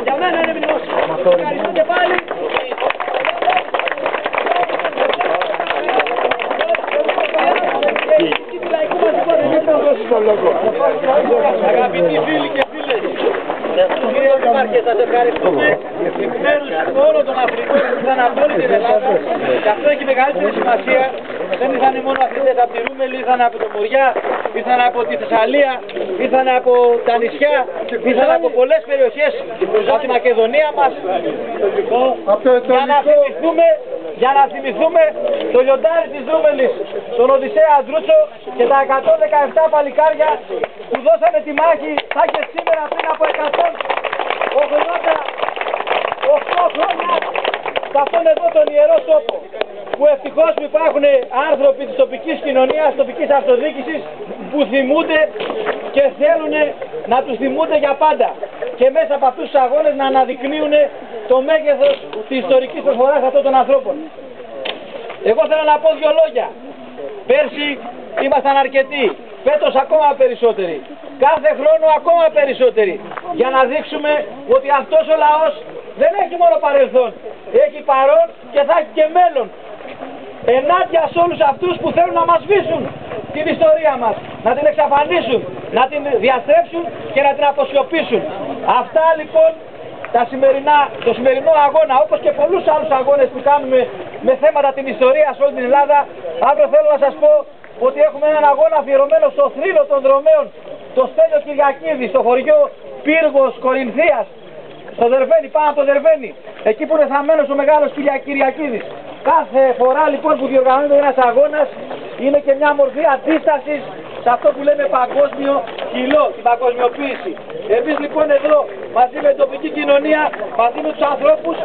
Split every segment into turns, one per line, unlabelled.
Για μένα είναι μηνός. Ευχαριστούνται πάλι. Αγαπητοί φίλοι και φίλες, κύριε Δημάρχε, σας ευχαριστούμε εκ μέρους όλων των Αφρικών που ήρθαν από όλη την Ελλάδα και αυτό έχει μεγαλύτερη σημασία. Δεν ήρθαν μόνο αθλητές από τη Ρούμελη, ήρθαν από το Μοριά, ήρθαν από τη Θεσσαλία, ήρθαν από τα νησιά, ήρθαν από πολλές περιοχές από τη Μακεδονία μας για να θυμηθούμε το λιοντάρι της Ρούμελης, τον Οδυσσέα Αντρούτσο και τα 117 παλικάρια που δώσανε τη μάχη θα και σήμερα πριν από 188 χρόνια σε αυτόν εδώ τον ιερό τόπο, που ευτυχώς υπάρχουν άνθρωποι της τοπικής κοινωνίας, της τοπικής αυτοδιοίκησης που θυμούνται και θέλουν να τους θυμούνται για πάντα και μέσα από αυτούς τους αγώνες να αναδεικνύουν το μέγεθος της ιστορικής προσφοράς αυτών των ανθρώπων. Εγώ θέλω να πω δύο λόγια. Πέρσι ήμασταν αρκετοί, φέτος ακόμα περισσότεροι, κάθε χρόνο ακόμα περισσότεροι, για να δείξουμε ότι αυτός ο λαός δεν έχει μόνο παρελθόν, έχει παρόν και θα έχει και μέλλον. Ενάντια σε όλους αυτούς που θέλουν να μας σβήσουν την ιστορία μας, να την εξαφανίσουν, να την διαστρέψουν και να την αποσιωπήσουν. Αυτά λοιπόν το σημερινό αγώνα, όπως και πολλούς άλλους αγώνες που κάνουμε με θέματα την ιστορία σε όλη την Ελλάδα, αύριο θέλω να σας πω ότι έχουμε έναν αγώνα αφιερωμένο στο θρύλο των δρομέων, το Στέλιο Κυριακίδη, στο χωριό Πύργος Κορινθίας, στο Δερβένι, πάνω από το Δερβένι, εκεί που είναι θαμμένος ο μεγάλος Κυριακίδης. Κάθε φορά λοιπόν που διοργανώνεται ένας αγώνας είναι και μια μορφή αντίστασης σε αυτό που λέμε παγκόσμιο χυλό, την παγκοσμιοποίηση. Εμείς λοιπόν εδώ μαζί με την τοπική κοινωνία, μαζί με τους ανθρώπους,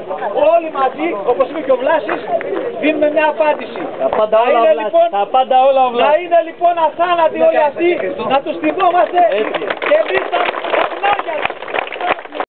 όλοι μαζί, όπως είπε και ο Βλάσης, δίνουμε μια απάντηση. Να είναι λοιπόν αθάνατοι όλοι αυτοί, να τους θυμόμαστε και εμείς